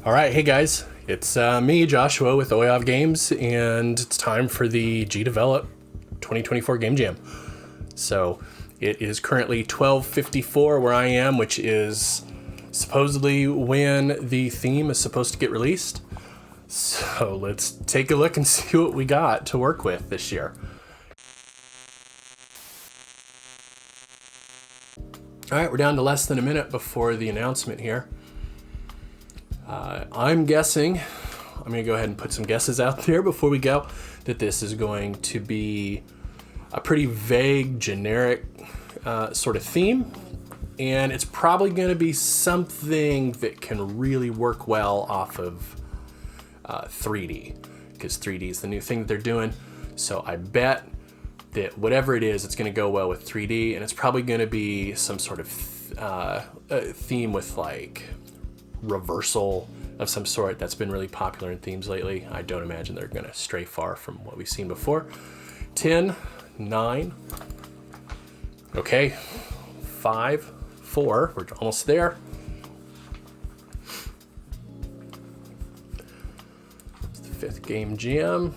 All right, hey guys, it's me, Joshua, with Oyav Games, and it's time for the GDevelop 2024 Game Jam. So it is currently 12:54 where I am, which is supposedly when the theme is supposed to get released. So let's take a look and see what we got to work with this year. All right, we're down to less than a minute before the announcement here. I'm guessing, I'm going to go ahead and put some guesses out there before we go, that this is going to be a pretty vague, generic sort of theme. And it's probably going to be something that can really work well off of 3D, because 3D is the new thing that they're doing. So I bet that whatever it is, it's going to go well with 3D, and it's probably going to be some sort of theme with like reversal of some sort that's been really popular in themes lately. I don't imagine they're going to stray far from what we've seen before. 10, 9, okay, 5, 4, we're almost there. It's the fifth game jam.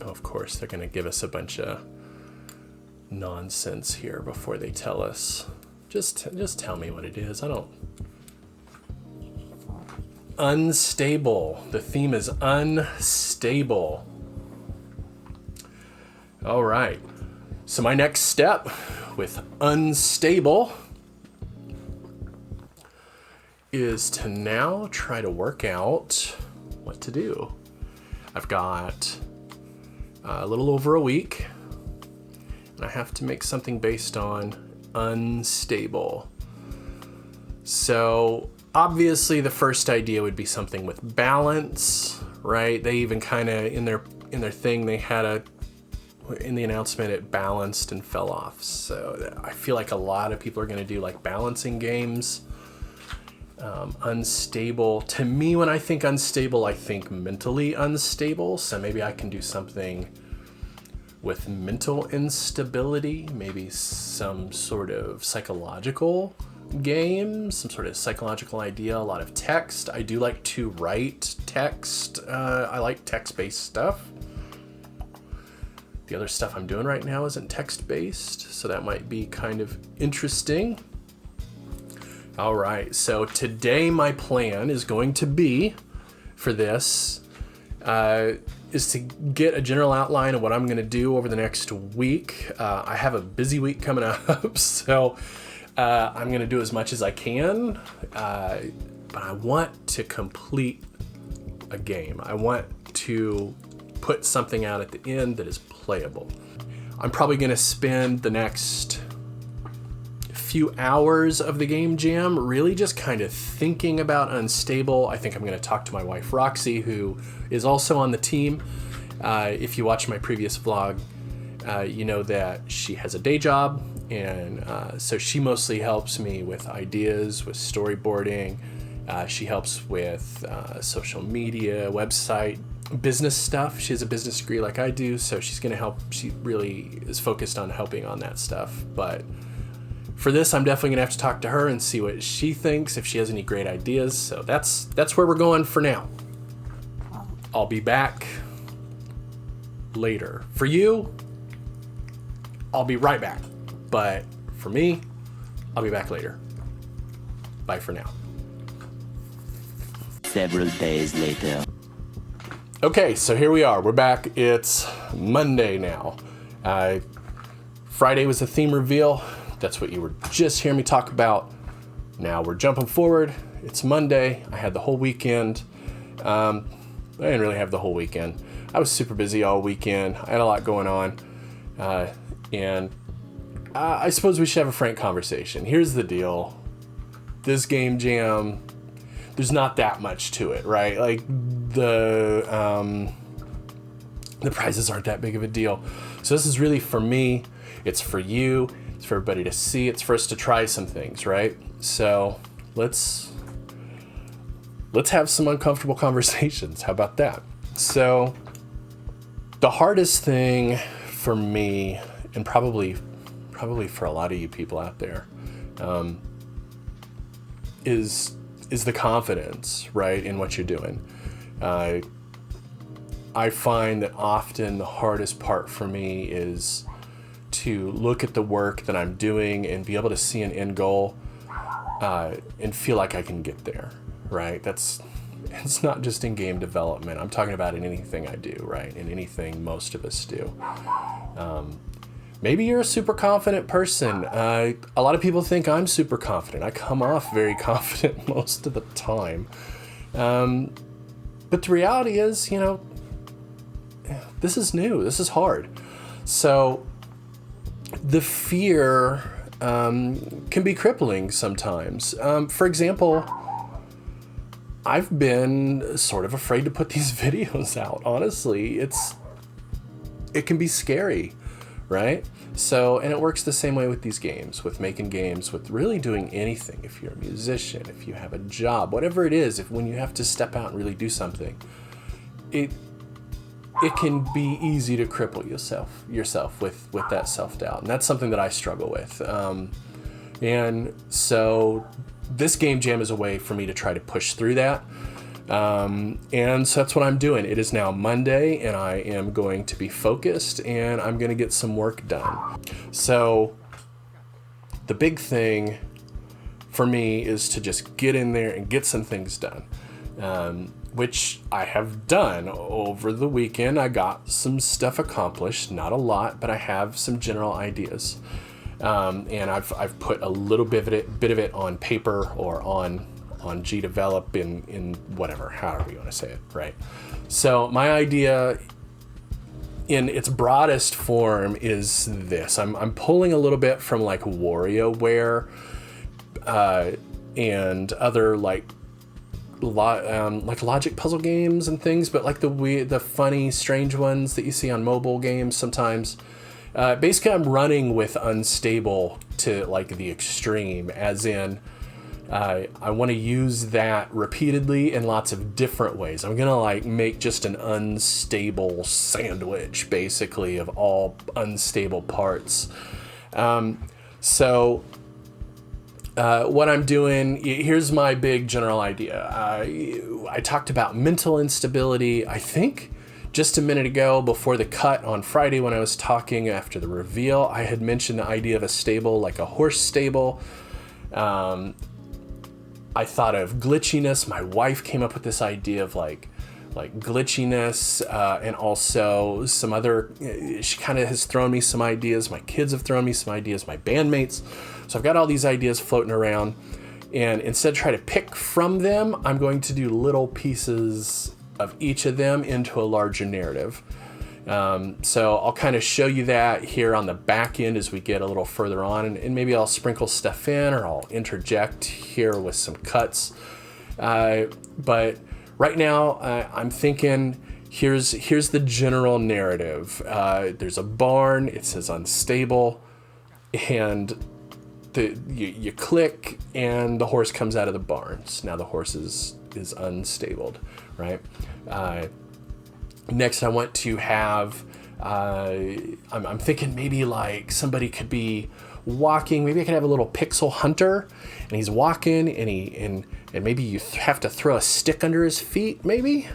Oh, of course, they're going to give us a bunch of nonsense here before they tell us. Just tell me what it is. I don't. Unstable. The theme is unstable. All right. So my next step with unstable is to now try to work out what to do. I've got a little over a week, and I have to make something based on unstable. So obviously the first idea would be something with balance, right? They even kind of in their thing, they had in the announcement, it balanced and fell off. So I feel like a lot of people are going to do like balancing games. Unstable, to me, when I think unstable, I think mentally unstable. So maybe I can do something with mental instability, maybe some sort of psychological game, some sort of psychological idea, a lot of text. I do like to write text. I like text-based stuff. The other stuff I'm doing right now isn't text-based, so that might be kind of interesting. All right, so today my plan is going to be, for this, is to get a general outline of what I'm going to do over the next week. I have a busy week coming up, so I'm going to do as much as I can, but I want to complete a game. I want to put something out at the end that is playable. I'm probably going to spend the next few hours of the game jam really just kind of thinking about unstable. I think I'm going to talk to my wife Roxy, who is also on the team. If you watch my previous vlog, you know that she has a day job, and so she mostly helps me with ideas, with storyboarding. She helps with social media, website, business stuff. She has a business degree like I do, so she's going to help. She really is focused on helping on that stuff. But for this, I'm definitely gonna have to talk to her and see what she thinks, if she has any great ideas. So that's where we're going for now. I'll be back later. For you, I'll be right back. But for me, I'll be back later. Bye for now. Several days later. Okay, so here we are. We're back. It's Monday now. Friday was the theme reveal. That's what you were just hearing me talk about. Now we're jumping forward. It's Monday. I had the whole weekend. I didn't really have the whole weekend. I was super busy all weekend. I had a lot going on. And I suppose we should have a frank conversation. Here's the deal. This game jam, there's not that much to it, right? Like the prizes aren't that big of a deal. So this is really for me. It's for you. It's for everybody to see. It's for us to try some things, right? So let's have some uncomfortable conversations. How about that? So the hardest thing for me, and probably for a lot of you people out there, is the confidence, right, in what you're doing. I find that often the hardest part for me is to look at the work that I'm doing and be able to see an end goal, and feel like I can get there, right? It's not just in game development. I'm talking about in anything I do, right? In anything most of us do. Maybe you're a super confident person. A lot of people think I'm super confident. I come off very confident most of the time. But the reality is, this is new. This is hard. So the fear can be crippling sometimes. For example, I've been sort of afraid to put these videos out. Honestly, it can be scary, right? So, and it works the same way with these games, with making games, with really doing anything. If you're a musician, if you have a job, whatever it is, when you have to step out and really do something, it can be easy to cripple yourself with that self-doubt. And that's something that I struggle with. And so this game jam is a way for me to try to push through that. And so that's what I'm doing. It is now Monday, and I am going to be focused, and I'm going to get some work done. So the big thing for me is to just get in there and get some things done, which I have done over the weekend. I got some stuff accomplished, not a lot, but I have some general ideas. And I've put a little bit of it on paper or on GDevelop in whatever, however you want to say it, right? So my idea in its broadest form is this. I'm pulling a little bit from like WarioWare and other like logic puzzle games and things, but like the funny, strange ones that you see on mobile games sometimes. Basically, I'm running with unstable to like the extreme, as in I want to use that repeatedly in lots of different ways. I'm gonna like make just an unstable sandwich, basically, of all unstable parts. So what I'm doing, here's my big general idea. I talked about mental instability, I think, just a minute ago before the cut on Friday when I was talking after the reveal. I had mentioned the idea of a stable, like a horse stable. I thought of glitchiness. My wife came up with this idea of like glitchiness, and also some other, she kind of has thrown me some ideas. My kids have thrown me some ideas, my bandmates. So I've got all these ideas floating around, and instead of try to pick from them, I'm going to do little pieces of each of them into a larger narrative. So I'll kind of show you that here on the back end as we get a little further on, and maybe I'll sprinkle stuff in, or I'll interject here with some cuts. But right now I'm thinking here's the general narrative. There's a barn, it says unstable, and you click and the horse comes out of the barns. Now the horse is unstabled, right? Next, I want to have, I'm thinking maybe like somebody could be walking. Maybe I could have a little pixel hunter, and he's walking, and maybe you have to throw a stick under his feet, maybe?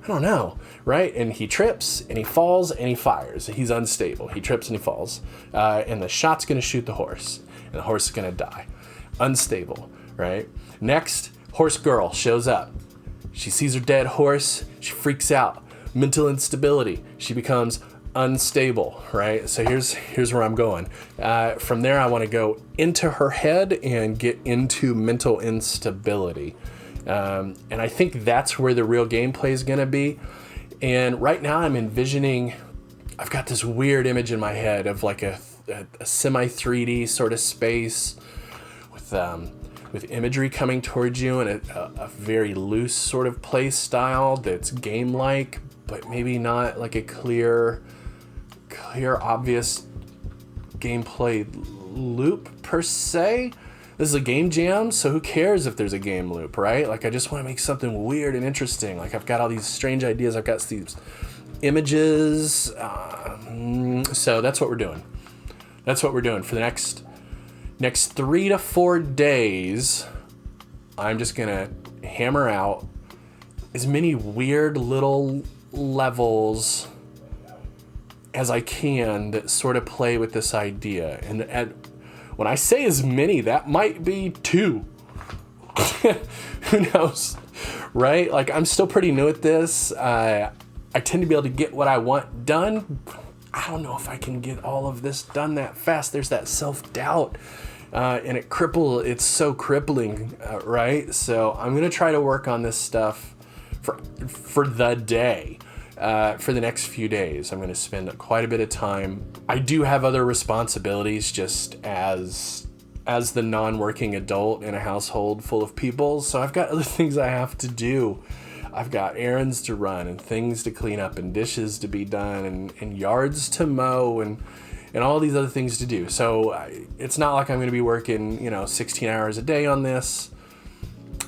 I don't know, right? And he trips, and he falls, and he fires. He's unstable. He trips and he falls. And the shot's going to shoot the horse, and the horse is going to die. Unstable, right? Next, horse girl shows up. She sees her dead horse. She freaks out. Mental instability. She becomes unstable, right? So here's where I'm going. From there, I want to go into her head and get into mental instability. And I think that's where the real gameplay is going to be. And right now I'm envisioning, I've got this weird image in my head of like a semi 3D sort of space with imagery coming towards you in a very loose sort of play style that's game-like, but maybe not like a clear, obvious gameplay loop per se. This is a game jam, so who cares if there's a game loop, right? Like, I just want to make something weird and interesting. Like, I've got all these strange ideas. I've got these images. So that's what we're doing. That's what we're doing for the next 3 to 4 days. I'm just gonna hammer out as many weird little levels as I can that sort of play with this idea. And when I say as many, that might be 2. Who knows, right? Like, I'm still pretty new at this. I tend to be able to get what I want done. I don't know if I can get all of this done that fast. There's that self-doubt, and it's so crippling, right? So I'm gonna try to work on this stuff for the day. For the next few days, I'm going to spend quite a bit of time. I do have other responsibilities just as the non-working adult in a household full of people. So I've got other things I have to do. I've got errands to run and things to clean up and dishes to be done and yards to mow and all these other things to do. So it's not like I'm going to be working, 16 hours a day on this,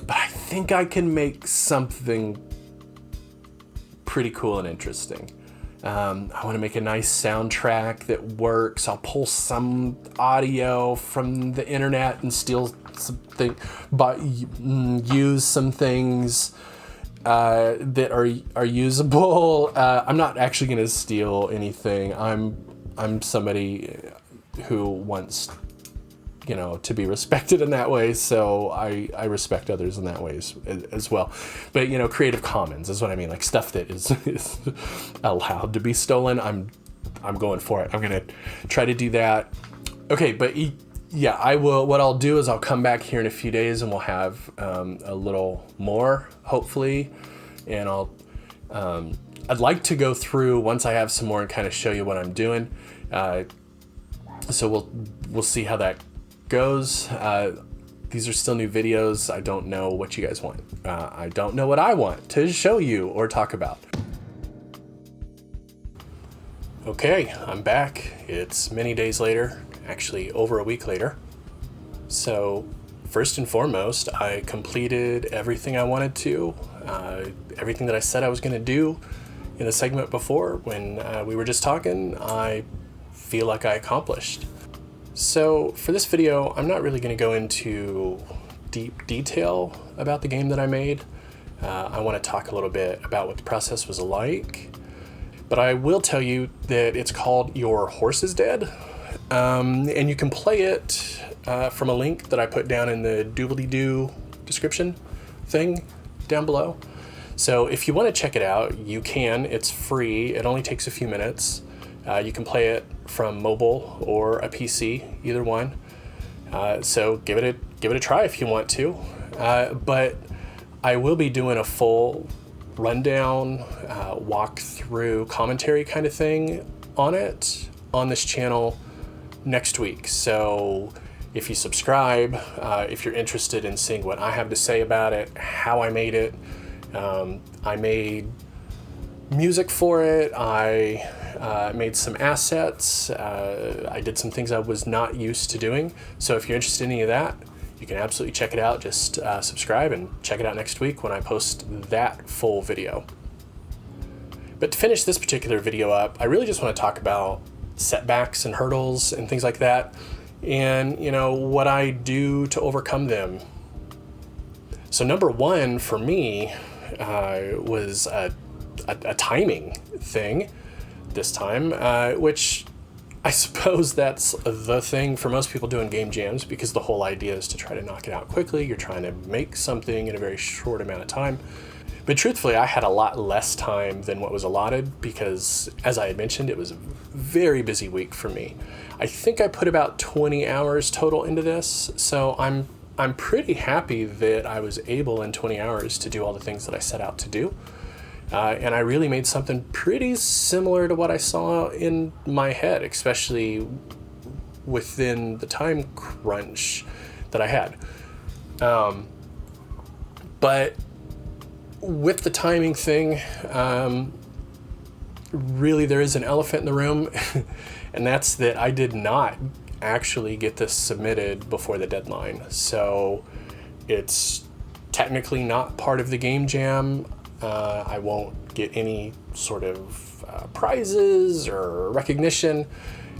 but I think I can make something pretty cool and interesting. I want to make a nice soundtrack that works. I'll pull some audio from the internet and steal something, but use some things that are usable. I'm not actually going to steal anything. I'm somebody who wants to be respected in that way, so I respect others in that way as well. But Creative Commons is what I mean, like stuff that is allowed to be stolen. I'm going for it. I'm gonna try to do that. Okay, but yeah, I will. What I'll do is I'll come back here in a few days and we'll have a little more, hopefully, and I'd like to go through once I have some more and kind of show you what I'm doing. So we'll see how that goes. These are still new videos. I don't know what you guys want. I don't know what I want to show you or talk about. Okay, I'm back. It's many days later, actually over a week later. So first and foremost, I completed everything I wanted to, everything that I said I was going to do in the segment before when we were just talking, I feel like I accomplished. So for this video, I'm not really going to go into deep detail about the game that I made. I want to talk a little bit about what the process was like, but I will tell you that it's called Your Horse is Dead, and you can play it from a link that I put down in the doobly-doo description thing down below. So if you want to check it out, you can. It's free. It only takes a few minutes. You can play it from mobile or a PC, either one. So give it a try if you want to. But I will be doing a full rundown, walkthrough, commentary kind of thing on it on this channel next week. So if you subscribe, if you're interested in seeing what I have to say about it, how I made it, I made music for it. I made some assets. I did some things I was not used to doing. So if you're interested in any of that, you can absolutely check it out. Just subscribe and check it out next week when I post that full video. But to finish this particular video up, I really just want to talk about setbacks and hurdles and things like that, and what I do to overcome them. So number one for me was a timing thing this time, which I suppose that's the thing for most people doing game jams, because the whole idea is to try to knock it out quickly. You're trying to make something in a very short amount of time. But truthfully, I had a lot less time than what was allotted because, as I had mentioned, it was a very busy week for me. I think I put about 20 hours total into this, so I'm pretty happy that I was able in 20 hours to do all the things that I set out to do. And I really made something pretty similar to what I saw in my head, especially within the time crunch that I had. But with the timing thing, really there is an elephant in the room, and that's that I did not actually get this submitted before the deadline. So it's technically not part of the game jam. I won't get any sort of prizes or recognition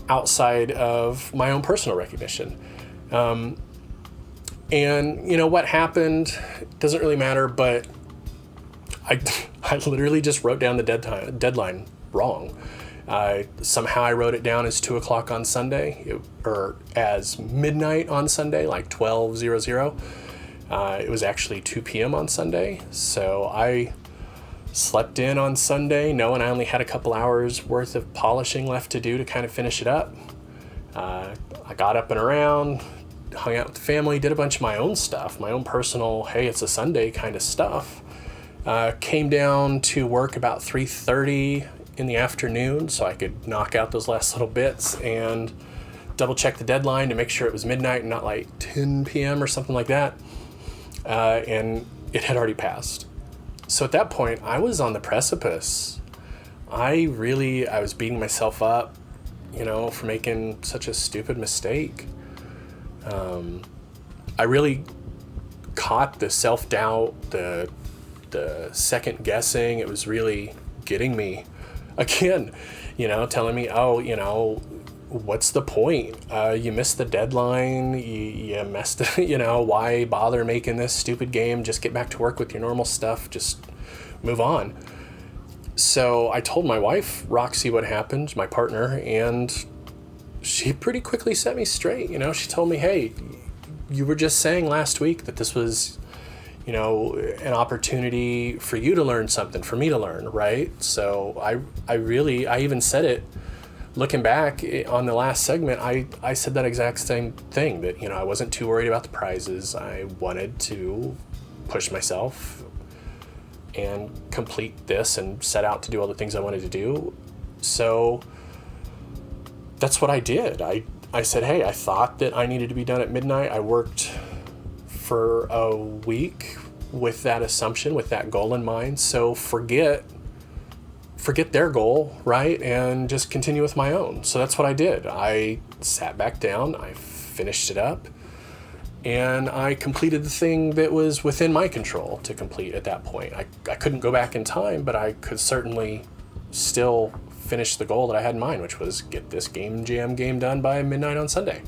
outside of my own personal recognition. And you know what happened doesn't really matter, but I literally just wrote down the deadline wrong. Somehow I wrote it down as 2 o'clock on Sunday, or as midnight on Sunday, like 12:00. It was actually 2 p.m. on Sunday. So I slept in on Sunday, knowing I only had a couple hours worth of polishing left to do to kind of finish it up. I got up and around, hung out with the family, did a bunch of my own stuff, my own personal, hey, it's a Sunday kind of stuff. Came down to work about 3:30 in the afternoon so I could knock out those last little bits and double check the deadline to make sure it was midnight and not like 10 p.m. or something like that. And it had already passed. So at that point, I was on the precipice. I was beating myself up, for making such a stupid mistake. I really caught the self-doubt, the second guessing. It was really getting me again, telling me, what's the point? You missed the deadline. You messed it. Why bother making this stupid game? Just get back to work with your normal stuff. Just move on. So I told my wife, Roxy, what happened, my partner, and she pretty quickly set me straight. She told me, hey, you were just saying last week that this was, an opportunity for you to learn something, for me to learn, right? So I even said it, looking back on the last segment, I said that exact same thing, that, I wasn't too worried about the prizes. I wanted to push myself and complete this and set out to do all the things I wanted to do. So that's what I did. I said, hey, I thought that I needed to be done at midnight. I worked for a week with that assumption, with that goal in mind. So forget their goal, right? And just continue with my own. So that's what I did. I sat back down, I finished it up, and I completed the thing that was within my control to complete at that point. I couldn't go back in time, but I could certainly still finish the goal that I had in mind, which was get this Game Jam game done by midnight on Sunday.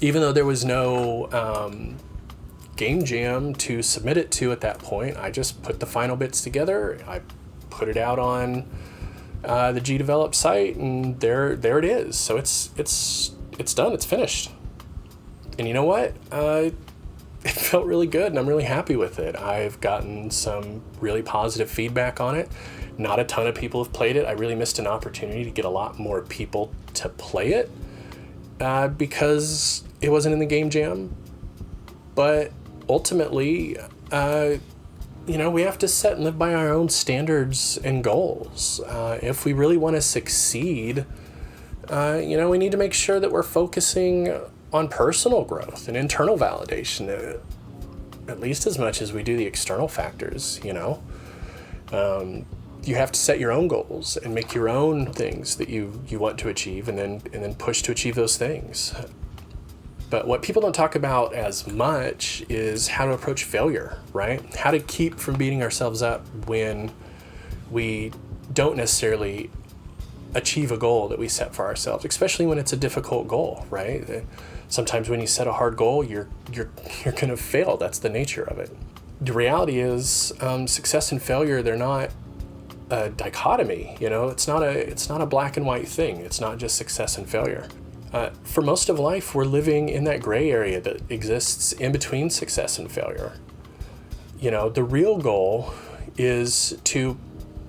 Even though there was no Game Jam to submit it to at that point, I just put the final bits together. I put it out on the GDevelop site, and there it is. So it's done. It's finished. And you know what? It felt really good, and I'm really happy with it. I've gotten some really positive feedback on it. Not a ton of people have played it. I really missed an opportunity to get a lot more people to play it because it wasn't in the Game Jam. But ultimately, we have to set and live by our own standards and goals. If we really want to succeed, we need to make sure that we're focusing on personal growth and internal validation, at least as much as we do the external factors. You have to set your own goals and make your own things that you want to achieve, and then push to achieve those things. But what people don't talk about as much is how to approach failure, right? How to keep from beating ourselves up when we don't necessarily achieve a goal that we set for ourselves, especially when it's a difficult goal, right? Sometimes when you set a hard goal, you're going to fail. That's the nature of it. The reality is, success and failure, they're not a dichotomy. It's not a black and white thing. It's not just success and failure. For most of life, we're living in that gray area that exists in between success and failure. The real goal is to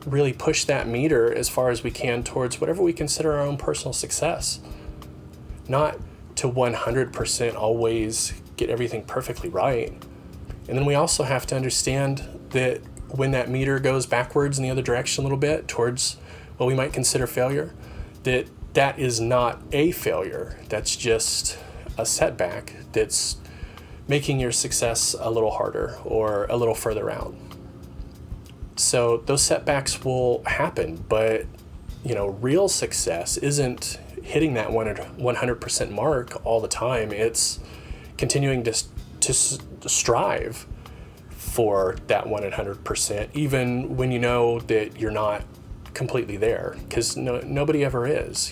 really push that meter as far as we can towards whatever we consider our own personal success. Not to 100% always get everything perfectly right. And then we also have to understand that when that meter goes backwards in the other direction a little bit towards what we might consider failure, that is not a failure. That's just a setback that's making your success a little harder or a little further out. So those setbacks will happen, but real success isn't hitting that 100% mark all the time. It's continuing to strive for that 100%, even when you know that you're not completely there, because nobody ever is.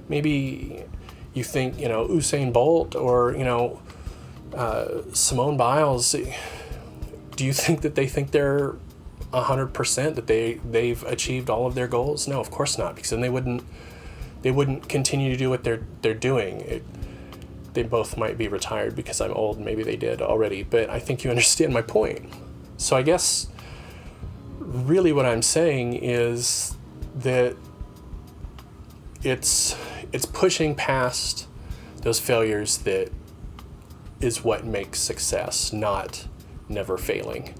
Maybe you think, Usain Bolt or, Simone Biles, do you think that they think they're 100%, that they've achieved all of their goals? No, of course not, because then they wouldn't continue to do what they're doing. They both might be retired because I'm old. Maybe they did already, but I think you understand my point. So I guess really what I'm saying is that it's pushing past those failures that is what makes success, not never failing.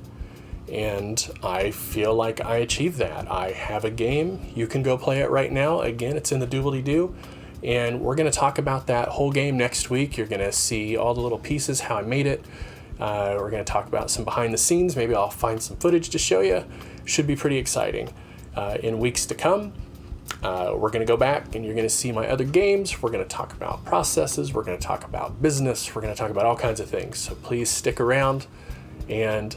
And I feel like I achieved that. I have a game. You can go play it right now. Again, it's in the doobly-doo. And we're going to talk about that whole game next week. You're going to see all the little pieces, how I made it. We're going to talk about some behind the scenes. Maybe I'll find some footage to show you. Should be pretty exciting. In weeks to come, we're going to go back and you're going to see my other games. We're going to talk about processes. We're going to talk about business. We're going to talk about all kinds of things. So please stick around. And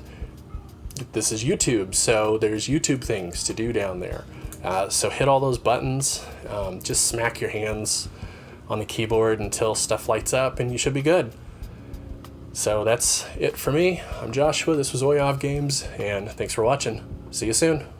this is YouTube, so there's YouTube things to do down there. So hit all those buttons. Just smack your hands on the keyboard until stuff lights up and you should be good. So that's it for me. I'm Joshua. This was Oyov Games, and thanks for watching. See you soon.